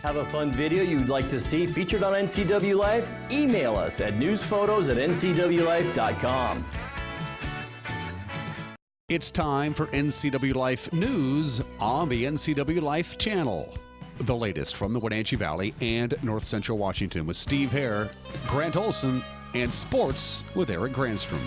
Have a fun video you'd like to see featured on NCW Life? Email us at newsphotos@ncwlife.com. It's time for NCW Life News on the NCW Life channel. The latest from the Wenatchee Valley and North Central Washington with Steve Hare, Grant Olson, and sports with Eric Granstrom.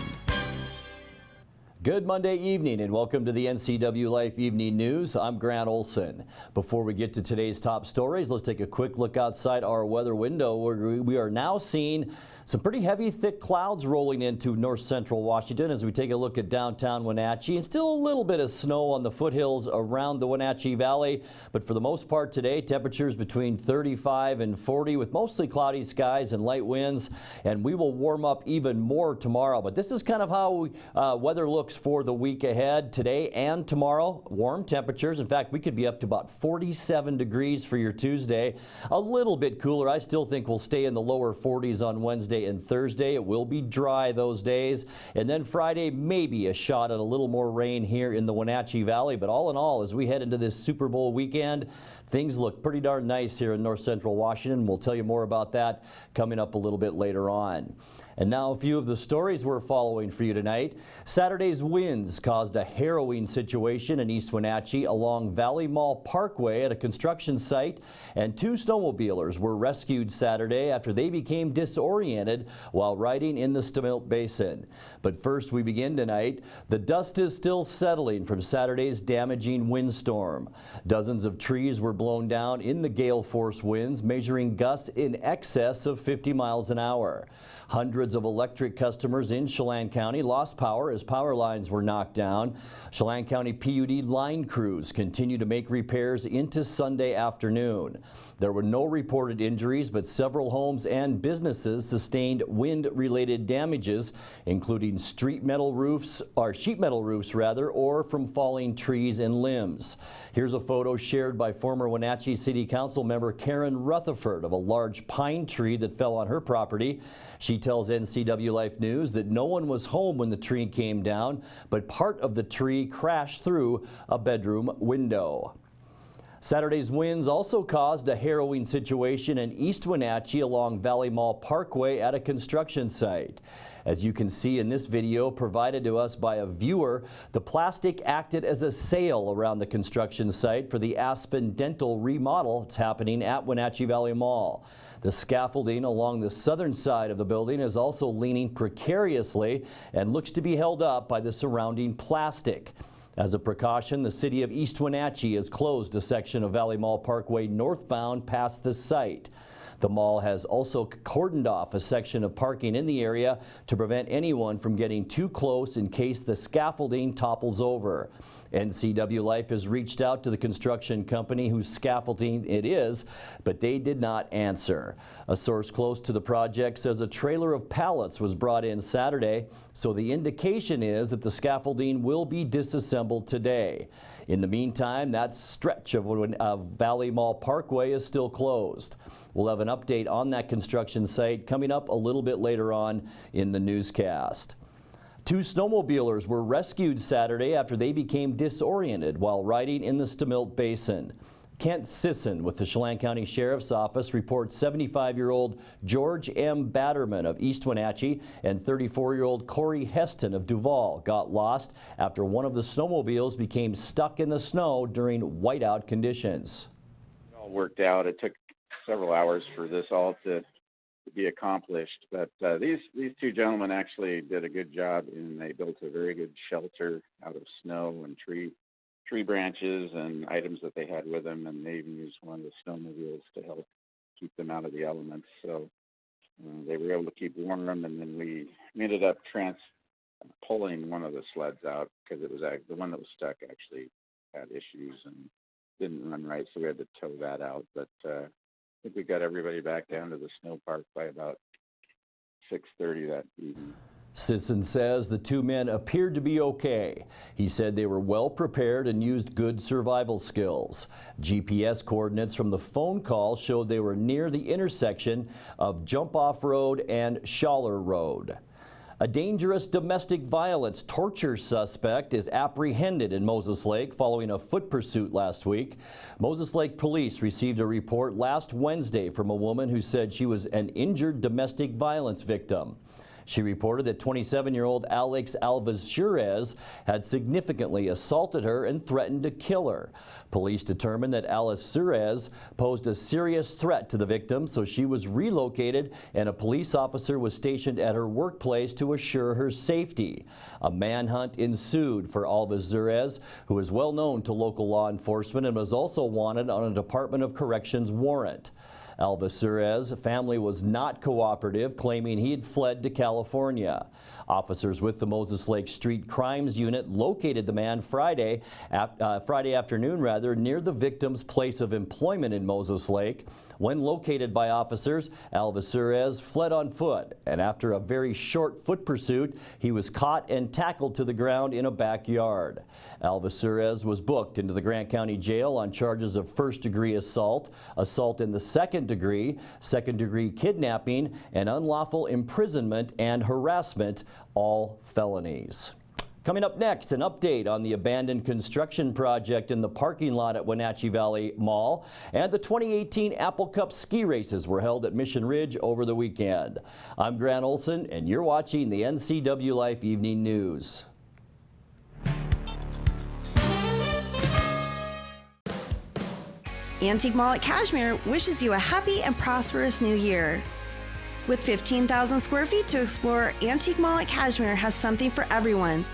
Good Monday evening and welcome to the NCW Life Evening News. I'm Grant Olson. Before we get to today's top stories, let's take a quick look outside our weather window where we are now seeing some pretty heavy, thick clouds rolling into north central Washington as we take a look at downtown Wenatchee, and still a little bit of snow on the foothills around the Wenatchee Valley. But for the most part today, temperatures between 35 and 40 with mostly cloudy skies and light winds, and we will warm up even more tomorrow. But this is kind of how weather looks for the week ahead. Today and tomorrow, warm temperatures. In fact, we could be up to about 47 degrees for your Tuesday. A little bit cooler. I still think we'll stay in the lower 40s on Wednesday and Thursday. It will be dry those days. And then Friday, maybe a shot at a little more rain here in the Wenatchee Valley. But all in all, as we head into this Super Bowl weekend, things look pretty darn nice here in north central Washington. We'll tell you more about that coming up a little bit later on. And now a few of the stories we're following for you tonight. Saturday's winds caused a harrowing situation in East Wenatchee along Valley Mall Parkway at a construction site, and two snowmobilers were rescued Saturday after they became disoriented while riding in the Stemilt Basin. But first, we begin tonight. The dust is still settling from Saturday's damaging windstorm. Dozens of trees were blown down in the gale force winds, measuring gusts in excess of 50 miles an hour. Hundreds of electric customers in Chelan County lost power as power lines were knocked down. Chelan County PUD line crews continue to make repairs into Sunday afternoon. There were no reported injuries, but several homes and businesses sustained wind-related damages, including sheet metal roofs or from falling trees and limbs. Here's a photo shared by former Wenatchee City Council member Karen Rutherford of a large pine tree that fell on her property. She tells NCW Life News that no one was home when the tree came down, but part of the tree crashed through a bedroom window. Saturday's winds also caused a harrowing situation in East Wenatchee along Valley Mall Parkway at a construction site. As you can see in this video provided to us by a viewer, the plastic acted as a sail around the construction site for the Aspen Dental remodel that's happening at Wenatchee Valley Mall. The scaffolding along the southern side of the building is also leaning precariously and looks to be held up by the surrounding plastic. As a precaution, the city of East Wenatchee has closed a section of Valley Mall Parkway northbound past the site. The mall has also cordoned off a section of parking in the area to prevent anyone from getting too close in case the scaffolding topples over. NCW Life has reached out to the construction company whose scaffolding it is, but they did not answer. A source close to the project says a trailer of pallets was brought in Saturday, so the indication is that the scaffolding will be disassembled today. In the meantime, that stretch of Valley Mall Parkway is still closed. We'll have an update on that construction site coming up a little bit later on in the newscast. Two snowmobilers were rescued Saturday after they became disoriented while riding in the Stemilt Basin. Kent Sisson with the Chelan County Sheriff's Office reports 75-year-old George M. Batterman of East Wenatchee and 34-year-old Corey Heston of Duval got lost after one of the snowmobiles became stuck in the snow during whiteout conditions. It all worked out. It took several hours for this all to be accomplished, but these two gentlemen actually did a good job, and they built a very good shelter out of snow and tree branches and items that they had with them, and they even used one of the snowmobiles to help keep them out of the elements. So they were able to keep warm, and then we ended up pulling one of the sleds out because it was the one that was stuck actually had issues and didn't run right, so we had to tow that out. But I think we got everybody back down to the snow park by about 6:30 that evening. Sisson says the two men appeared to be okay. He said they were well prepared and used good survival skills. GPS coordinates from the phone call showed they were near the intersection of Jump Off Road and Schaller Road. A dangerous domestic violence torture suspect is apprehended in Moses Lake following a foot pursuit last week. Moses Lake police received a report last Wednesday from a woman who said she was an injured domestic violence victim. She reported that 27-year-old Alex Alvarez had significantly assaulted her and threatened to kill her. Police determined that Alvarez posed a serious threat to the victim, so she was relocated and a police officer was stationed at her workplace to assure her safety. A manhunt ensued for Alvarez, who is well known to local law enforcement and was also wanted on a Department of Corrections warrant. Alvarez's family was not cooperative, claiming he had fled to California. Officers with the Moses Lake Street Crimes Unit located the man Friday afternoon near the victim's place of employment in Moses Lake. When located by officers, Alvarez fled on foot, and after a very short foot pursuit, he was caught and tackled to the ground in a backyard. Alvarez was booked into the Grant County Jail on charges of first-degree assault, assault in the second degree kidnapping, and unlawful imprisonment and harassment, all felonies. Coming up next, an update on the abandoned construction project in the parking lot at Wenatchee Valley Mall, and the 2018 Apple Cup ski races were held at Mission Ridge over the weekend. I'm Grant Olson, and you're watching the NCW Life Evening News. Antique Mall at Cashmere wishes you a happy and prosperous new year. With 15,000 square feet to explore, Antique Mall at Cashmere has something for everyone.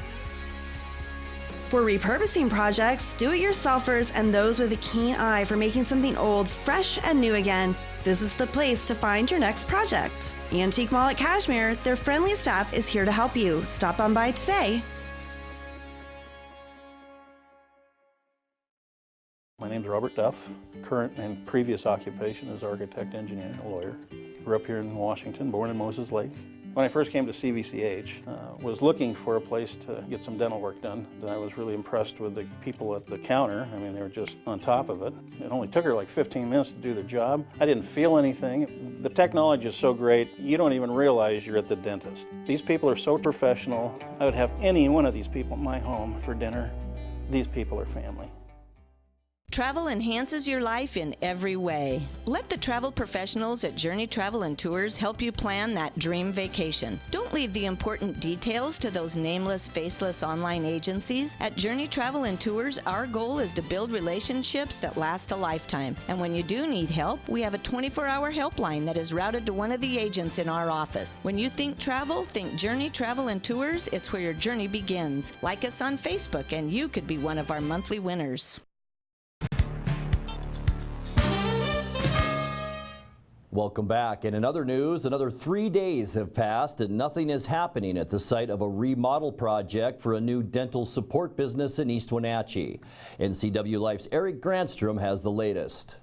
For repurposing projects, do-it-yourselfers, and those with a keen eye for making something old fresh and new again, this is the place to find your next project. Antique Mall at Cashmere, their friendly staff is here to help you. Stop on by today. My name's Robert Duff. Current and previous occupation is architect, engineer, and a lawyer. Grew up here in Washington, born in Moses Lake. When I first came to CVCH, was looking for a place to get some dental work done. I was really impressed with the people at the counter. I mean, they were just on top of it. It only took her like 15 minutes to do the job. I didn't feel anything. The technology is so great, you don't even realize you're at the dentist. These people are so professional. I would have any one of these people in my home for dinner. These people are family. Travel enhances your life in every way. Let the travel professionals at Journey Travel and Tours help you plan that dream vacation. Don't leave the important details to those nameless, faceless online agencies. At Journey Travel and Tours, our goal is to build relationships that last a lifetime. And when you do need help, we have a 24-hour helpline that is routed to one of the agents in our office. When you think travel, think Journey Travel and Tours. It's where your journey begins. Like us on Facebook, and you could be one of our monthly winners. Welcome back. And in other news, another 3 days have passed and nothing is happening at the site of a remodel project for a new dental support business in East Wenatchee. NCW Life's Eric Grandstrom has the latest.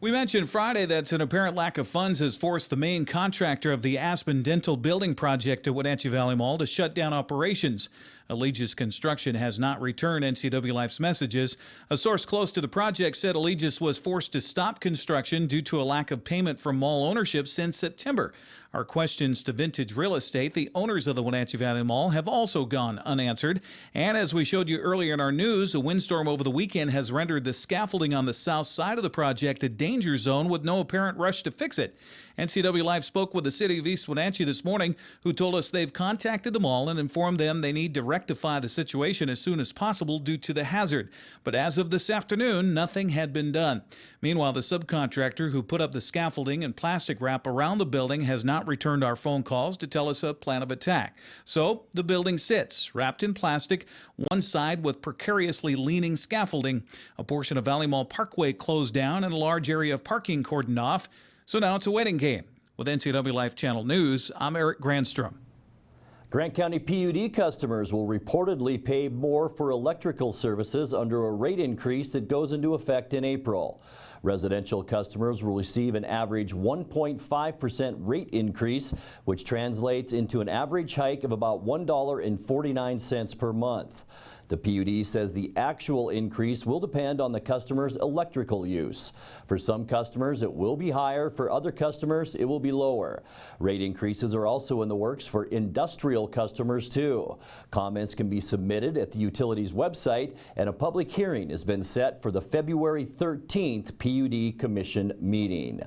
We mentioned Friday that an apparent lack of funds has forced the main contractor of the Aspen Dental Building Project at Wenatchee Valley Mall to shut down operations. Allegis Construction has not returned NCW Life's messages. A source close to the project said Allegis was forced to stop construction due to a lack of payment from mall ownership since September. Our questions to Vintage Real Estate, the owners of the Wenatchee Valley Mall, have also gone unanswered. And as we showed you earlier in our news, a windstorm over the weekend has rendered the scaffolding on the south side of the project a danger zone with no apparent rush to fix it. NCW Life spoke with the city of East Wenatchee this morning, who told us they've contacted the mall and informed them they need to rectify the situation as soon as possible due to the hazard. But as of this afternoon, nothing had been done. Meanwhile, the subcontractor who put up the scaffolding and plastic wrap around the building has not returned our phone calls to tell us a plan of attack. So the building sits, wrapped in plastic, one side with precariously leaning scaffolding. A portion of Valley Mall Parkway closed down and a large area of parking cordoned off. So now it's a waiting game. With NCW Life Channel News, I'm Eric Grandstrom. Grant County PUD customers will reportedly pay more for electrical services under a rate increase that goes into effect in April. Residential customers will receive an average 1.5% rate increase, which translates into an average hike of about $1.49 per month. The PUD says the actual increase will depend on the customer's electrical use. For some customers, it will be higher. For other customers, it will be lower. Rate increases are also in the works for industrial customers, too. Comments can be submitted at the utility's website, and a public hearing has been set for the February 13th PUD Commission meeting.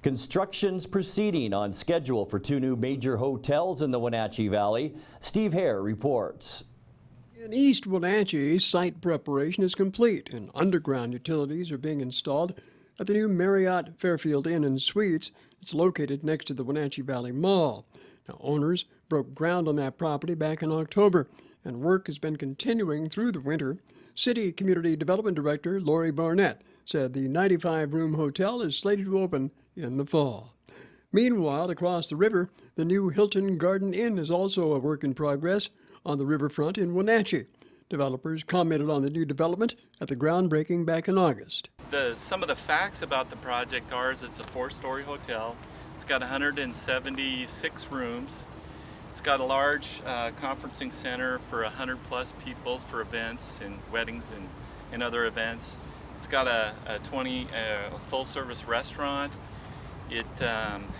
Construction's proceeding on schedule for 2 new major hotels in the Wenatchee Valley. Steve Hare reports. In East Wenatchee, site preparation is complete and underground utilities are being installed at the new Marriott Fairfield Inn and Suites. It's located next to the Wenatchee Valley Mall. Now, owners broke ground on that property back in October, and work has been continuing through the winter. City Community Development Director Lori Barnett said the 95-room hotel is slated to open in the fall. Meanwhile, across the river, the new Hilton Garden Inn is also a work in progress on the riverfront in Wenatchee. Developers commented on the new development at the groundbreaking back in August. Some of the facts about the project are it's a 4-story hotel. It's got 176 rooms. It's got a large conferencing center for 100+ people for events and weddings and other events. It's got a full-service restaurant. It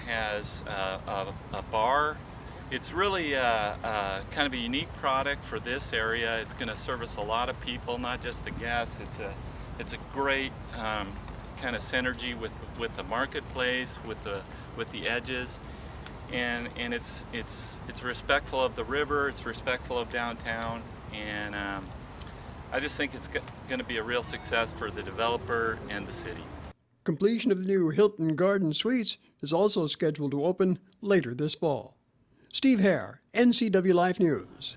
has a bar. It's really kind of a unique product for this area. It's going to service a lot of people, not just the guests. It's a great kind of synergy with the marketplace, with the edges, and it's respectful of the river. It's respectful of downtown, and I just think it's going to be a real success for the developer and the city. Completion of the new Hilton Garden Suites is also scheduled to open later this fall. Steve Hare, NCW Life News.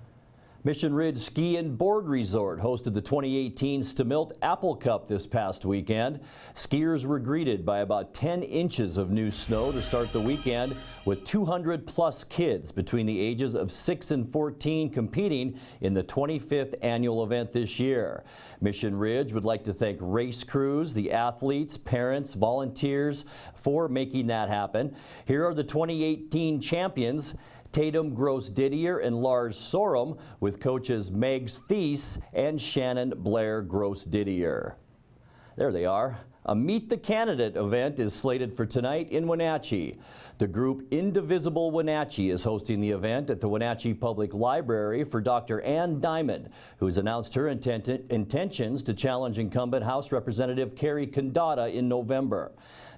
Mission Ridge Ski and Board Resort hosted the 2018 Stamilt Apple Cup this past weekend. Skiers were greeted by about 10 inches of new snow to start the weekend, with 200+ kids between the ages of 6 and 14 competing in the 25th annual event this year. Mission Ridge would like to thank race crews, the athletes, parents, volunteers for making that happen. Here are the 2018 champions: Tatum Gross-Didier and Lars Sorum, with coaches Megs Thies and Shannon Blair Gross-Didier. There they are. A Meet the Candidate event is slated for tonight in Wenatchee. The group Indivisible Wenatchee is hosting the event at the Wenatchee Public Library for Dr. Ann Diamond, who's announced her intentions to challenge incumbent House Representative Carrie Condata in November.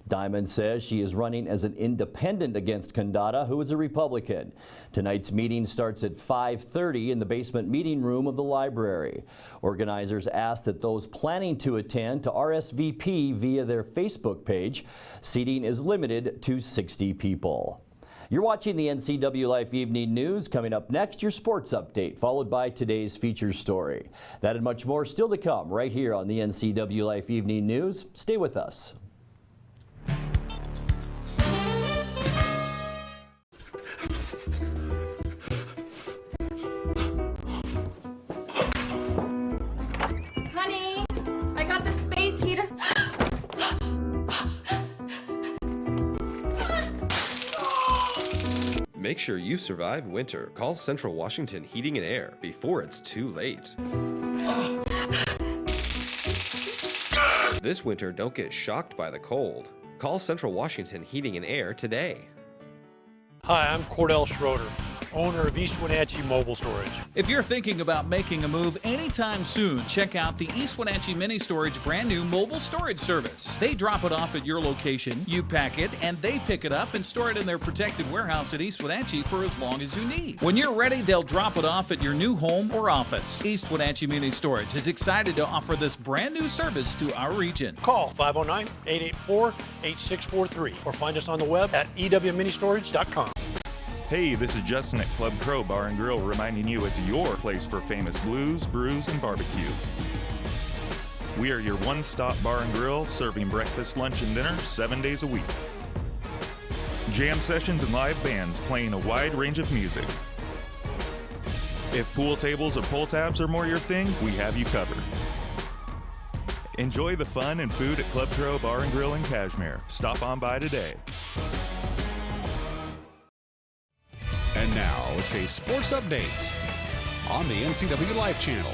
Diamond says she is running as an independent against Condata, who is a Republican. Tonight's meeting starts at 5:30 in the basement meeting room of the library. Organizers asked that those planning to attend to RSVP via their Facebook page. Seating is limited to 60 people. You're watching the NCW Life Evening News. Coming up next, your sports update, followed by today's feature story. That and much more still to come right here on the NCW Life Evening News. Stay with us. Honey, I got the space heater. Make sure you survive winter. Call Central Washington Heating and Air before it's too late. This winter, don't get shocked by the cold. Call Central Washington Heating and Air today. Hi, I'm Cordell Schroeder, owner of East Wenatchee Mobile Storage. If you're thinking about making a move anytime soon, check out the East Wenatchee Mini Storage brand new mobile storage service. They drop it off at your location, you pack it, and they pick it up and store it in their protected warehouse at East Wenatchee for as long as you need. When you're ready, they'll drop it off at your new home or office. East Wenatchee Mini Storage is excited to offer this brand new service to our region. Call 509-884-8643 or find us on the web at ewministorage.com. Hey, this is Justin at Club Crow Bar and Grill reminding you it's your place for famous blues, brews, and barbecue. We are your one-stop bar and grill, serving breakfast, lunch, and dinner 7 days a week. Jam sessions and live bands playing a wide range of music. If pool tables or pull tabs are more your thing, we have you covered. Enjoy the fun and food at Club Crow Bar and Grill in Cashmere. Stop on by today. And now it's a sports update on the NCW Life channel.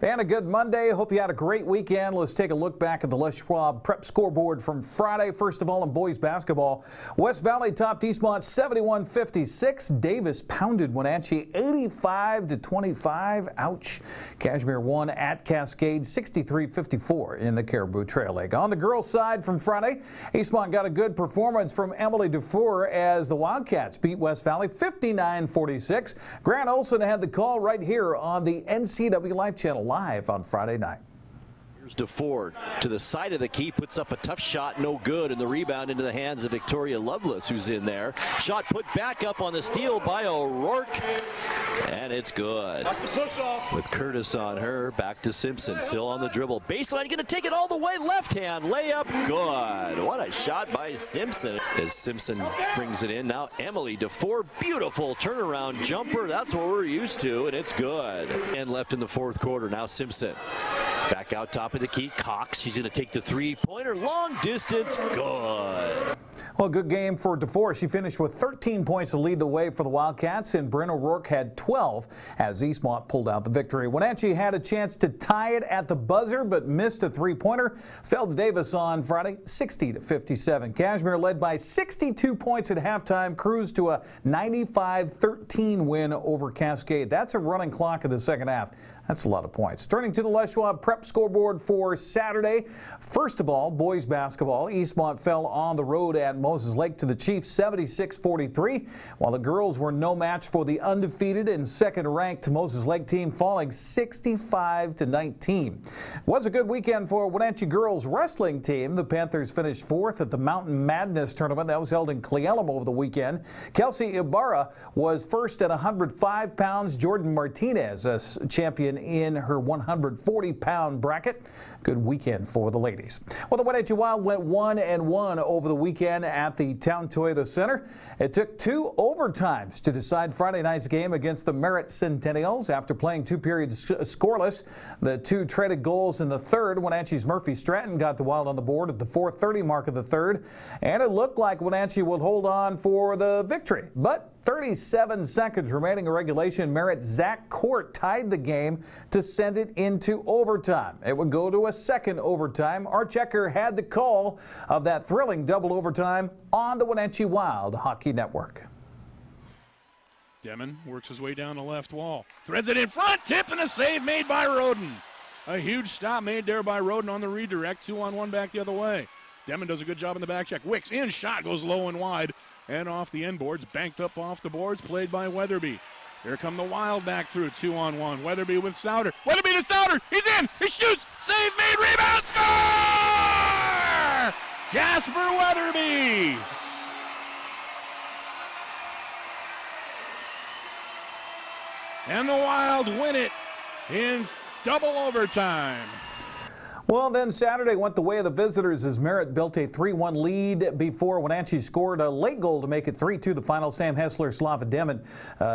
And a good Monday. Hope you had a great weekend. Let's take a look back at the Les Schwab Prep scoreboard from Friday. First of all, in boys basketball, West Valley topped Eastmont 71-56. Davis pounded Wenatchee 85-25. Ouch. Cashmere won at Cascade 63-54 in the Caribou Trail League. On the girls' side from Friday, Eastmont got a good performance from Emily Dufour as the Wildcats beat West Valley 59-46. Grant Olson had the call right here on the NCW Life channel live on Friday night. Here's Dufour to the side of the key, puts up a tough shot, no good, and the rebound into the hands of Victoria Lovelace, who's in there. Shot put back up on the steal by O'Rourke, and it's good. With Curtis on her, back to Simpson, still on the dribble. Baseline, going to take it all the way, left hand, layup, good. What a shot by Simpson. As Simpson brings it in, now Emily Dufour, beautiful turnaround jumper. That's what we're used to, and it's good. And left in the fourth quarter, now Simpson. Back out top of the key, Cox. She's going to take the three-pointer, long distance, good. Well, good game for Dufour. She finished with 13 points to lead the way for the Wildcats, and Bryn O'Rourke had 12 as Eastmont pulled out the victory. Wenatchee had a chance to tie it at the buzzer, but missed a three-pointer. Fell to Davis on Friday, 60-57. Cashmere led by 62 points at halftime, cruised to a 95-13 win over Cascade. That's a running clock in the second half. That's a lot of points. Turning to the Les Schwab Prep scoreboard for Saturday. First of all, boys basketball. Eastmont fell on the road at Moses Lake to the Chiefs 76-43, while the girls were no match for the undefeated and second-ranked Moses Lake team, falling 65-19. It was a good weekend for Wenatchee girls wrestling team. The Panthers finished fourth at the Mountain Madness tournament that was held in Cle Elum over the weekend. Kelsey Ibarra was first at 105 pounds. Jordan Martinez, a champion in her 140-pound bracket. Good weekend for the ladies. Well, the Wenatchee Wild went 1-1 over the weekend at the Town Toyota Center. It took 2 overtimes to decide Friday night's game against the Merritt Centennials. After playing 2 periods scoreless, the 2 traded goals in the third. Wenatchee's Murphy Stratton got the Wild on the board at the 4:30 mark of the third, and it looked like Wenatchee would hold on for the victory. But 37 seconds remaining in regulation, Merritt's Zach Court tied the game to send it into overtime. It would go to a second overtime. Arch Ecker had the call of that thrilling double overtime on the Wenatchee Wild Hockey Network. Demon works his way down the left wall. Threads it in front, tip, and a save made by Roden. A huge stop made there by Roden on the redirect. 2-on-1 back the other way. Demon does a good job in the back check. Wicks in, shot goes low and wide. And off the end boards, banked up off the boards, played by Weatherby. Here come the Wild back through, 2-on-1. Weatherby with Souter. Weatherby to Souter. He's in. He shoots. Save made. Rebound. Score! Jasper Weatherby. And the Wild win it in double overtime. Well, then Saturday went the way of the visitors as Merritt built a 3-1 lead before Wenatchee scored a late goal to make it 3-2 the final. Sam Hessler, Slava Demon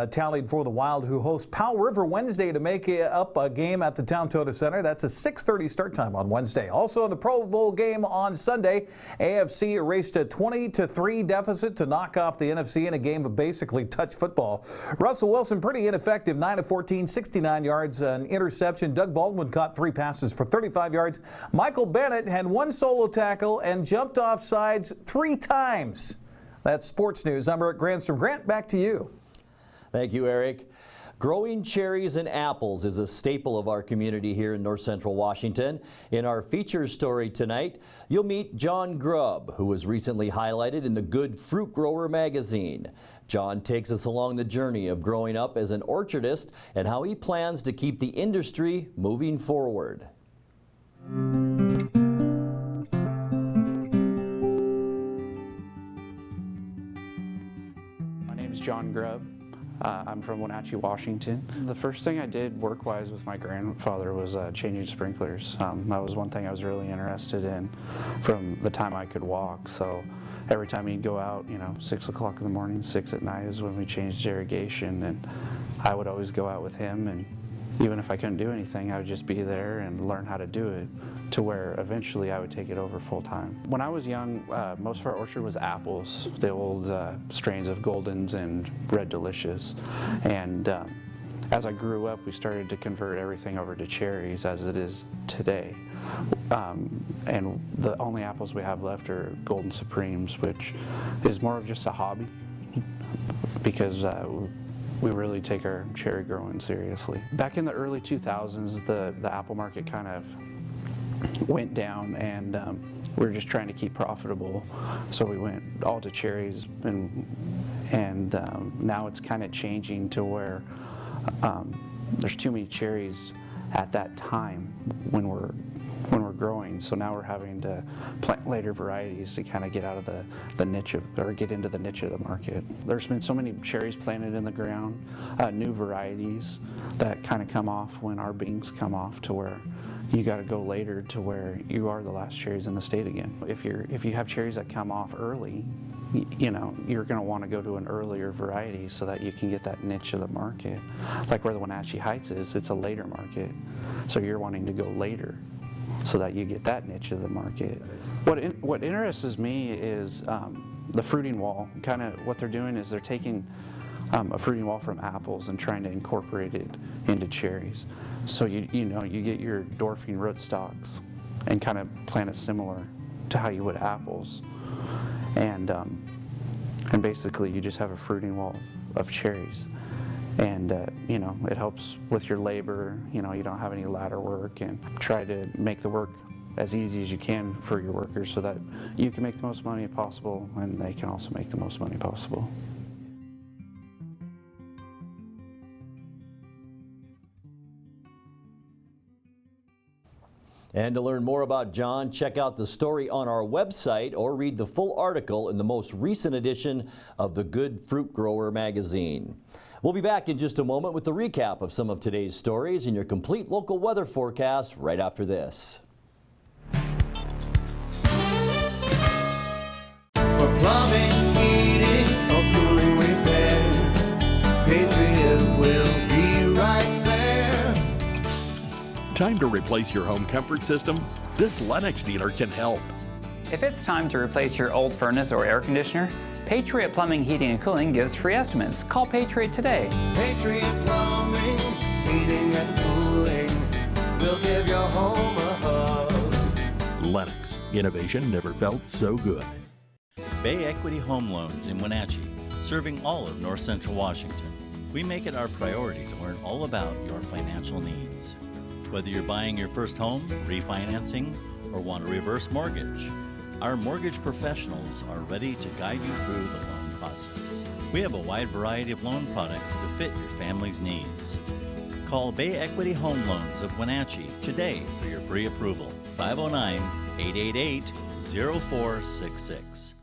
tallied for the Wild, who host Powell River Wednesday to make up a game at the Town Toyota Center. That's a 6:30 start time on Wednesday. Also in the Pro Bowl game on Sunday, AFC erased a 20-3 deficit to knock off the NFC in a game of basically touch football. Russell Wilson pretty ineffective, 9 of 14, 69 yards, an interception. Doug Baldwin caught 3 passes for 35 yards. Michael Bennett had 1 solo tackle and jumped off sides 3 times. That's sports news. I'm Eric Granstrom. Grant, back to you. Thank you, Eric. Growing cherries and apples is a staple of our community here in North Central Washington. In our features story tonight, you'll meet John Grubb, who was recently highlighted in the Good Fruit Grower magazine. John takes us along the journey of growing up as an orchardist and how he plans to keep the industry moving forward. My name's John Grubb. I'm from Wenatchee, Washington. The first thing I did work-wise with my grandfather was changing sprinklers. That was one thing I was really interested in from the time I could walk. So every time he'd go out, 6 o'clock in the morning, 6 at night is when we changed irrigation, and I would always go out with him and even if I couldn't do anything, I would just be there and learn how to do it, to where eventually I would take it over full time. When I was young, most of our orchard was apples, the old strains of Goldens and Red Delicious. And as I grew up, we started to convert everything over to cherries as it is today. And the only apples we have left are Golden Supremes, which is more of just a hobby because we really take our cherry growing seriously. Back in the early 2000s, the apple market kind of went down, and we were just trying to keep profitable. So we went all to cherries, and now it's kind of changing to where there's too many cherries at that time when we're growing. So now we're having to plant later varieties to kind of get out of the niche or get into the niche of the market. There's been so many cherries planted in the ground, new varieties that kind of come off when our beans come off, to where you got to go later to where you are the last cherries in the state again. If you have cherries that come off early, you know, you're going to want to go to an earlier variety so that you can get that niche of the market. Like where the Wenatchee Heights is, it's a later market, so you're wanting to go later so that you get that niche of the market. What interests me is the fruiting wall. Kind of what they're doing is they're taking a fruiting wall from apples and trying to incorporate it into cherries. So you get your dwarfing rootstocks and kind of plant it similar to how you would apples. And basically you just have a fruiting wall of cherries. And you know, it helps with your labor. You know, you don't have any ladder work, and try to make the work as easy as you can for your workers so that you can make the most money possible and they can also make the most money possible. And to learn more about John, check out the story on our website or read the full article in the most recent edition of the Good Fruit Grower magazine. We'll be back in just a moment with the recap of some of today's stories and your complete local weather forecast right after this. For plumbing, heating, or cooling repair, Patriot will be right there. Time to replace your home comfort system? This Lennox dealer can help. If it's time to replace your old furnace or air conditioner, Patriot Plumbing, Heating, and Cooling gives free estimates. Call Patriot today. Patriot Plumbing, Heating, and Cooling will give your home a hug. Lennox, innovation never felt so good. Bay Equity Home Loans in Wenatchee, serving all of North Central Washington. We make it our priority to learn all about your financial needs. Whether you're buying your first home, refinancing, or want a reverse mortgage, our mortgage professionals are ready to guide you through the loan process. We have a wide variety of loan products to fit your family's needs. Call Bay Equity Home Loans of Wenatchee today for your pre-approval. 509-888-0466.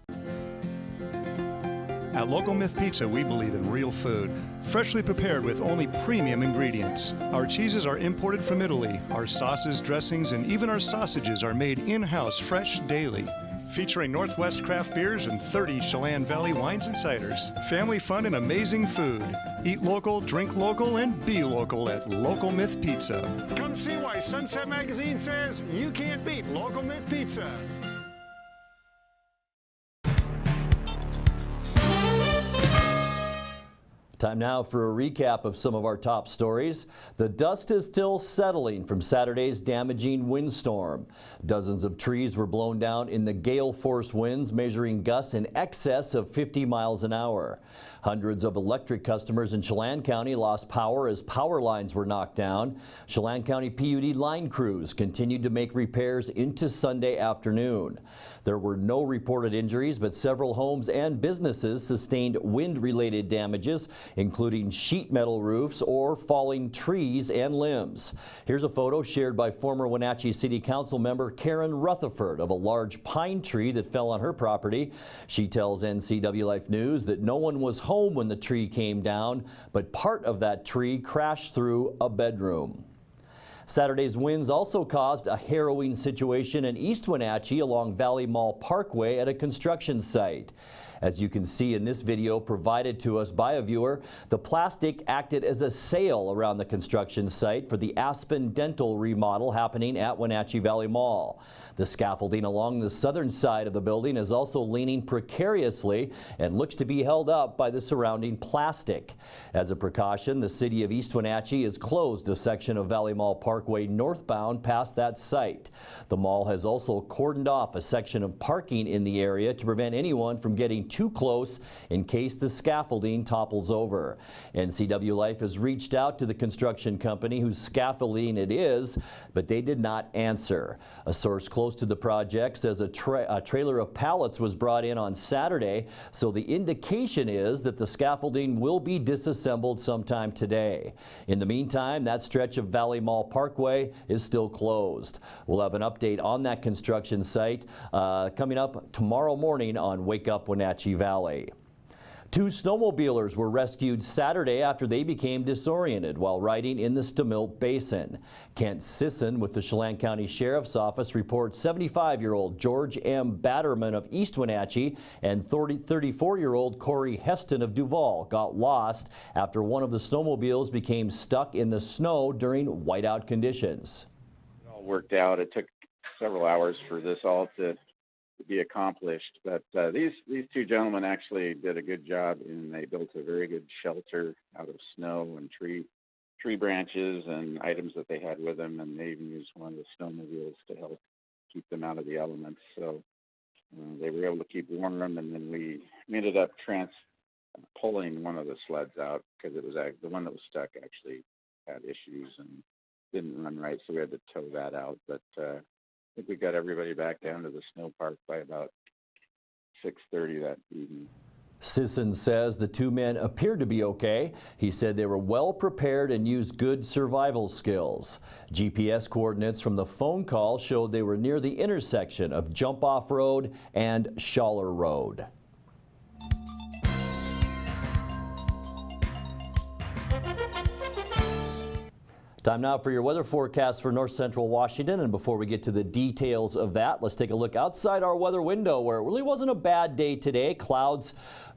At Local Myth Pizza, we believe in real food, freshly prepared with only premium ingredients. Our cheeses are imported from Italy. Our sauces, dressings, and even our sausages are made in-house fresh daily. Featuring Northwest craft beers and 30 Chelan Valley wines and ciders. Family fun and amazing food. Eat local, drink local, and be local at Local Myth Pizza. Come see why Sunset Magazine says you can't beat Local Myth Pizza. Time now for a recap of some of our top stories. The dust is still settling from Saturday's damaging windstorm. Dozens of trees were blown down in the gale force winds, measuring gusts in excess of 50 miles an hour. Hundreds of electric customers in Chelan County lost power as power lines were knocked down. Chelan County PUD line crews continued to make repairs into Sunday afternoon. There were no reported injuries, but several homes and businesses sustained wind-related damages, including sheet metal roofs or falling trees and limbs. Here's a photo shared by former Wenatchee City Council member Karen Rutherford of a large pine tree that fell on her property. She tells NCW Life News that no one was home when the tree came down, but part of that tree crashed through a bedroom. Saturday's winds also caused a harrowing situation in East Wenatchee along Valley Mall Parkway at a construction site. As you can see in this video provided to us by a viewer, the plastic acted as a sail around the construction site for the Aspen Dental remodel happening at Wenatchee Valley Mall. The scaffolding along the southern side of the building is also leaning precariously and looks to be held up by the surrounding plastic. As a precaution, the city of East Wenatchee has closed a section of Valley Mall Parkway northbound past that site. The mall has also cordoned off a section of parking in the area to prevent anyone from getting too close in case the scaffolding topples over. NCW Life has reached out to the construction company whose scaffolding it is, but they did not answer. A source close to the project says a trailer of pallets was brought in on Saturday, so the indication is that the scaffolding will be disassembled sometime today. In the meantime, that stretch of Valley Mall Parkway is still closed. We'll have an update on that construction site coming up tomorrow morning on Wake Up Wenatchee Valley. 2 snowmobilers were rescued Saturday after they became disoriented while riding in the Stamilt Basin. Kent Sisson with the Chelan County Sheriff's Office reports 75-year-old George M. Batterman of East Wenatchee and 34-year-old Corey Heston of Duval got lost after one of the snowmobiles became stuck in the snow during whiteout conditions. It all worked out. It took several hours for this all to be accomplished, but these 2 gentlemen actually did a good job, and they built a very good shelter out of snow and tree branches and items that they had with them, and they even used one of the snowmobiles to help keep them out of the elements. So they were able to keep warm, and then we ended up pulling one of the sleds out because it was the one that was stuck actually had issues and didn't run right, so we had to tow that out. But I think we got everybody back down to the snow park by about 6:30 that evening. Sisson says the 2 men appeared to be okay. He said they were well prepared and used good survival skills. GPS coordinates from the phone call showed they were near the intersection of Jump Off Road and Schaller Road. Time now for your weather forecast for north central Washington, and before we get to the details of that, let's take a look outside our weather window where it really wasn't a bad day today. Clouds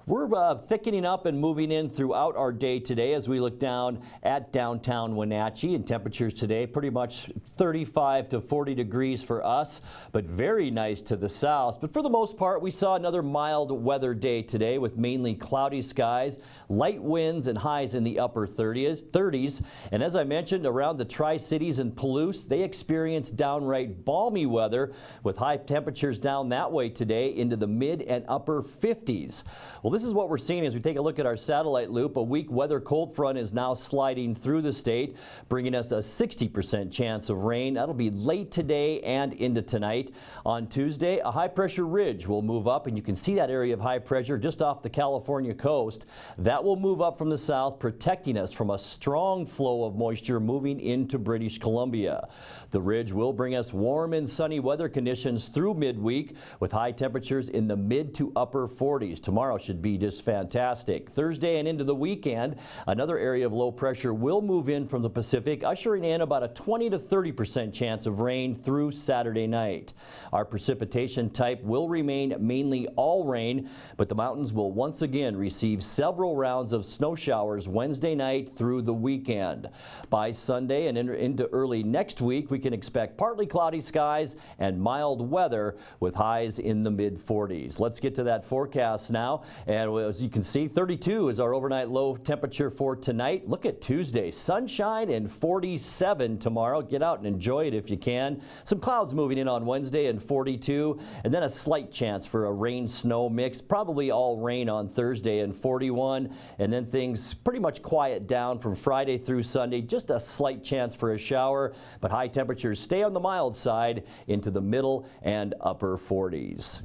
were thickening up and moving in throughout our day today as we look down at downtown Wenatchee, and temperatures today pretty much 35 to 40 degrees for us, but very nice to the south. But for the most part, we saw another mild weather day today with mainly cloudy skies, light winds, and highs in the upper 30s. And as I mentioned, around the Tri-Cities and Palouse, they experienced downright balmy weather with high temperatures down that way today into the mid and upper 50s. Well, this is what we're seeing as we take a look at our satellite loop. A weak weather cold front is now sliding through the state, bringing us a 60% chance of rain. That'll be late today and into tonight. On Tuesday, a high pressure ridge will move up, and you can see that area of high pressure just off the California coast. That will move up from the south, protecting us from a strong flow of moisture moving into British Columbia. The ridge will bring us warm and sunny weather conditions through midweek with high temperatures in the mid to upper 40s. Tomorrow should be just fantastic. Thursday and into the weekend, another area of low pressure will move in from the Pacific, ushering in about a 20 to 30% chance of rain through Saturday night. Our precipitation type will remain mainly all rain, but the mountains will once again receive several rounds of snow showers Wednesday night through the weekend. By Sunday and into early next week, we can expect partly cloudy skies and mild weather with highs in the mid 40s. Let's get to that forecast now. And as you can see, 32 is our overnight low temperature for tonight. Look at Tuesday, sunshine and 47 tomorrow. Get out and enjoy it if you can. Some clouds moving in on Wednesday and 42, and then a slight chance for a rain-snow mix, probably all rain on Thursday and 41, and then things pretty much quiet down from Friday through Sunday. Just a slight chance for a shower, but high temperatures stay on the mild side into the middle and upper 40s.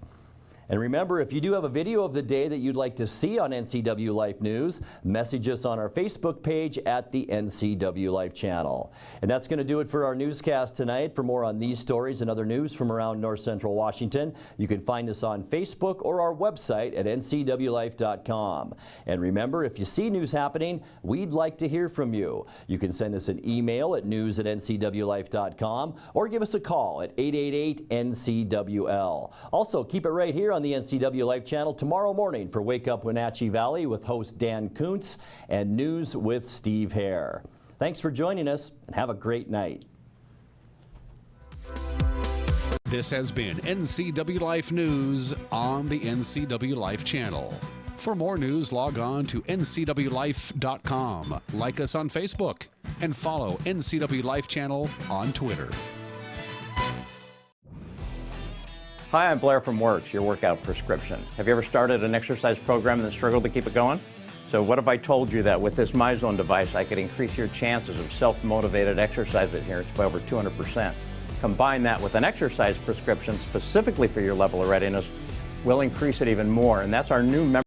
And remember, if you do have a video of the day that you'd like to see on NCW Life News, message us on our Facebook page at the NCW Life channel. And that's going to do it for our newscast tonight. For more on these stories and other news from around North Central Washington, you can find us on Facebook or our website at ncwlife.com. And remember, if you see news happening, we'd like to hear from you. You can send us an email at news@ncwlife.com or give us a call at 888-NCWL. Also, keep it right here on the NCW Life channel tomorrow morning for Wake Up Wenatchee Valley with host Dan Kuntz and News with Steve Hare. Thanks for joining us and have a great night. This has been NCW Life News on the NCW Life channel. For more news, log on to ncwlife.com, like us on Facebook, and follow NCW Life channel on Twitter. Hi, I'm Blair from Works, your workout prescription. Have you ever started an exercise program and then struggled to keep it going? So what if I told you that with this MyZone device, I could increase your chances of self-motivated exercise adherence by over 200%. Combine that with an exercise prescription specifically for your level of readiness, we'll increase it even more. And that's our new member